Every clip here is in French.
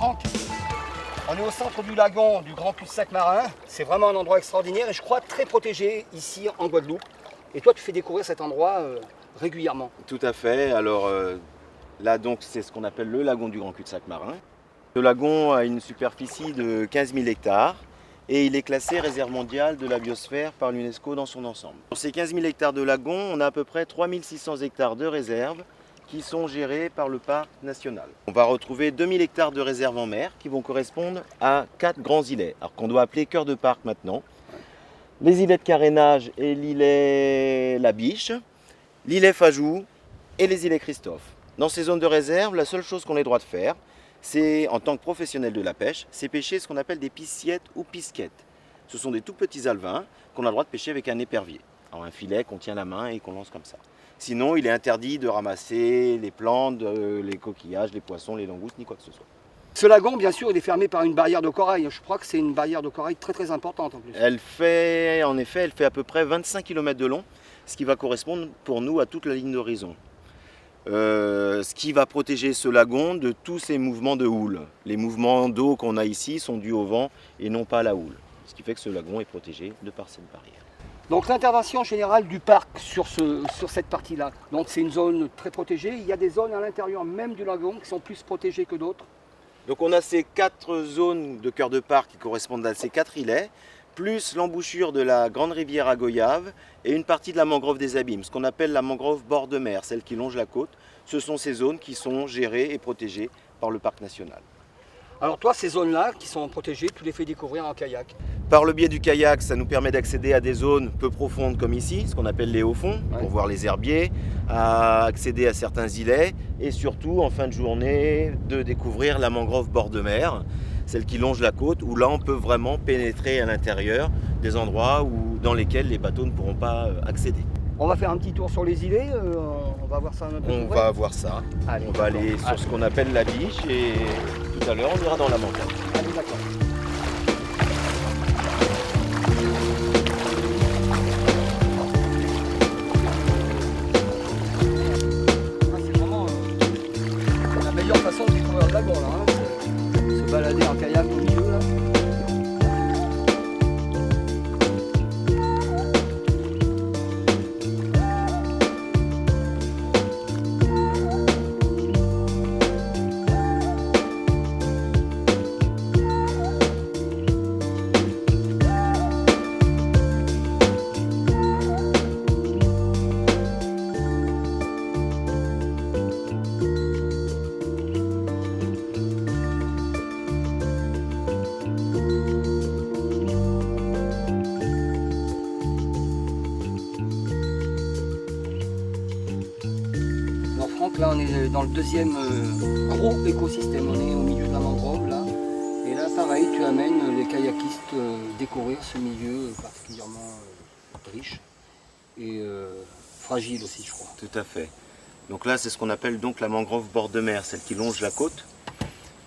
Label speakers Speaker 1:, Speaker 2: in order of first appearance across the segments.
Speaker 1: Franck, on est au centre du lagon du Grand Cul-de-Sac marin. C'est vraiment un endroit extraordinaire et je crois très protégé ici en Guadeloupe. Et toi, tu fais découvrir cet endroit régulièrement.
Speaker 2: Tout à fait. Alors là, donc, c'est ce qu'on appelle le lagon du Grand Cul-de-Sac marin. Le lagon a une superficie de 15 000 hectares et il est classé réserve mondiale de la biosphère par l'UNESCO dans son ensemble. Sur ces 15 000 hectares de lagon, on a à peu près 3 600 hectares de réserves qui sont gérés par le parc national. On va retrouver 2 000 hectares de réserves en mer qui vont correspondre à 4 grands îlets, alors qu'on doit appeler cœur de parc maintenant. Les îlets de carénage et l'îlet La Biche, l'îlet Fajou et les îlets Christophe. Dans ces zones de réserve, la seule chose qu'on ait le droit de faire, c'est, en tant que professionnel de la pêche, c'est pêcher ce qu'on appelle des pisciettes ou pisquettes. Ce sont des tout petits alevins qu'on a le droit de pêcher avec un épervier. Alors un filet qu'on tient la main et qu'on lance comme ça. Sinon, il est interdit de ramasser les plantes, les coquillages, les poissons, les langoustes, ni quoi que ce soit.
Speaker 1: Ce lagon, bien sûr, il est fermé par une barrière de corail. Je crois que c'est une barrière de corail très très importante en plus.
Speaker 2: Elle fait à peu près 25 km de long, ce qui va correspondre pour nous à toute la ligne d'horizon. Ce qui va protéger ce lagon de tous ces mouvements de houle. Les mouvements d'eau qu'on a ici sont dus au vent et non pas à la houle. Ce qui fait que ce lagon est protégé de par cette barrière.
Speaker 1: Donc l'intervention générale du parc sur cette partie-là, donc c'est une zone très protégée. Il y a des zones à l'intérieur même du lagon qui sont plus protégées que d'autres.
Speaker 2: Donc on a ces 4 zones de cœur de parc qui correspondent à ces 4 îlets, plus l'embouchure de la grande rivière à Goyave et une partie de la mangrove des Abîmes, ce qu'on appelle la mangrove bord de mer, celle qui longe la côte. Ce sont ces zones qui sont gérées et protégées par le parc national.
Speaker 1: Alors toi, ces zones-là qui sont protégées, tu les fais découvrir en kayak.
Speaker 2: Par le biais du kayak, ça nous permet d'accéder à des zones peu profondes comme ici, ce qu'on appelle les hauts fonds, pour voir les herbiers, à accéder à certains îlets et surtout en fin de journée de découvrir la mangrove bord de mer, celle qui longe la côte, où là on peut vraiment pénétrer à l'intérieur des endroits dans lesquels les bateaux ne pourront pas accéder.
Speaker 1: On va faire un petit tour sur les îlets, on va voir ça un peu.
Speaker 2: On va voir ça.
Speaker 1: Allez,
Speaker 2: on va aller sur ce qu'on appelle la biche et tout à l'heure on ira dans la mangrove.
Speaker 1: Allez, d'accord. C'est vraiment la meilleure façon de découvrir le lagon là. Se balader en kayak au milieu là. Là on est dans le deuxième gros écosystème, on est au milieu de la mangrove là. Et là pareil, tu amènes les kayakistes découvrir ce milieu particulièrement riche et fragile aussi je crois.
Speaker 2: Tout à fait. Donc là c'est ce qu'on appelle donc la mangrove bord de mer, celle qui longe la côte,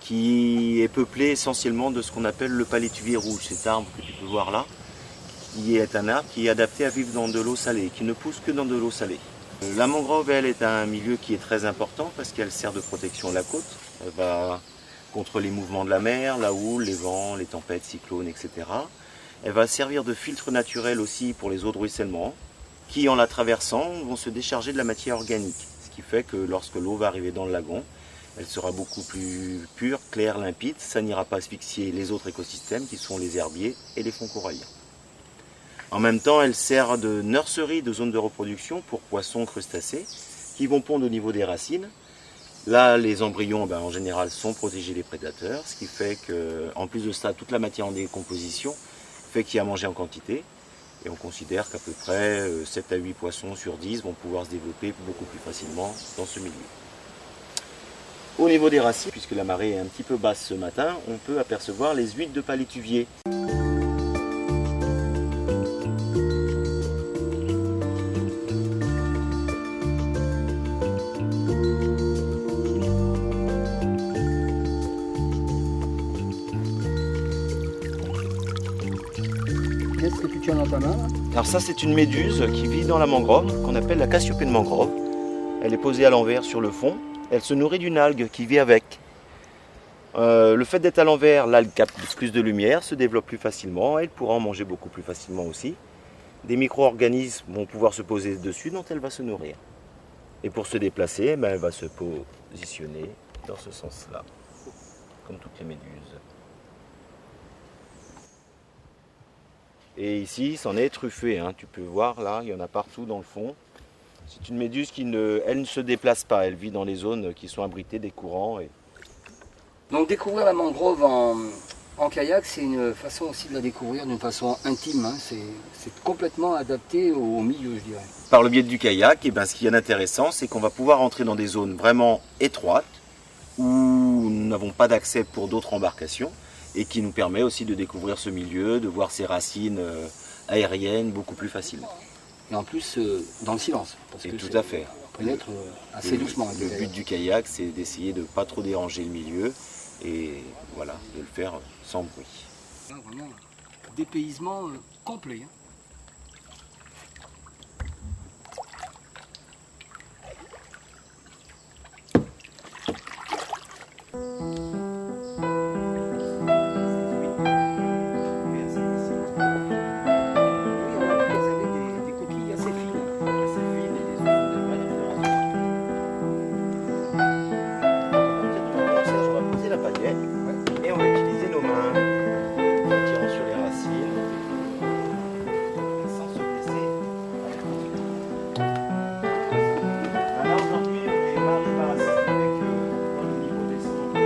Speaker 2: qui est peuplée essentiellement de ce qu'on appelle le palétuvier rouge, cet arbre que tu peux voir là, qui est un arbre qui est adapté à vivre dans de l'eau salée, qui ne pousse que dans de l'eau salée. La mangrove, elle, est un milieu qui est très important parce qu'elle sert de protection à la côte. Elle va contre les mouvements de la mer, la houle, les vents, les tempêtes, cyclones, etc. Elle va servir de filtre naturel aussi pour les eaux de ruissellement qui, en la traversant, vont se décharger de la matière organique. Ce qui fait que lorsque l'eau va arriver dans le lagon, elle sera beaucoup plus pure, claire, limpide. Ça n'ira pas asphyxier les autres écosystèmes qui sont les herbiers et les fonds coralliens. En même temps, elle sert de nurserie, de zone de reproduction pour poissons, crustacés, qui vont pondre au niveau des racines. Là, les embryons, en général, sont protégés des prédateurs, ce qui fait qu'en plus de ça, toute la matière en décomposition fait qu'il y a à manger en quantité. Et on considère qu'à peu près 7 à 8 poissons sur 10 vont pouvoir se développer beaucoup plus facilement dans ce milieu. Au niveau des racines, puisque la marée est un petit peu basse ce matin, on peut apercevoir les huîtres de palétuvier.
Speaker 1: Qu'est-ce que tu tiens dans ta main là?
Speaker 2: Alors ça c'est une méduse qui vit dans la mangrove, qu'on appelle la Cassiopée de mangrove. Elle est posée à l'envers sur le fond. Elle se nourrit d'une algue qui vit avec. Le fait d'être à l'envers, l'algue capte plus de lumière, se développe plus facilement, elle pourra en manger beaucoup plus facilement aussi. Des micro-organismes vont pouvoir se poser dessus dont elle va se nourrir. Et pour se déplacer, ben, elle va se positionner dans ce sens-là, comme toutes les méduses. Et ici, c'en est truffé, hein. Tu peux voir là, il y en a partout dans le fond. C'est une méduse qui elle ne se déplace pas, elle vit dans les zones qui sont abritées des courants.
Speaker 1: Donc découvrir la mangrove en kayak, c'est une façon aussi de la découvrir d'une façon intime, hein. C'est complètement adapté au milieu, je dirais.
Speaker 2: Par le biais du kayak, et ben, ce qui est intéressant, c'est qu'on va pouvoir entrer dans des zones vraiment étroites, où nous n'avons pas d'accès pour d'autres embarcations, et qui nous permet aussi de découvrir ce milieu, de voir ses racines aériennes beaucoup plus facilement.
Speaker 1: Et en plus, dans le silence. Parce que
Speaker 2: tout à fait.
Speaker 1: On pénètre assez doucement.
Speaker 2: Le but du kayak, c'est d'essayer de ne pas trop déranger le milieu, et voilà, de le faire sans bruit.
Speaker 1: Là, vraiment, dépaysement complet. Hein.
Speaker 2: Et on va utiliser nos mains en tirant sur les racines sans se blesser. Alors aujourd'hui, on est marre de racines avec dans le niveau descendant.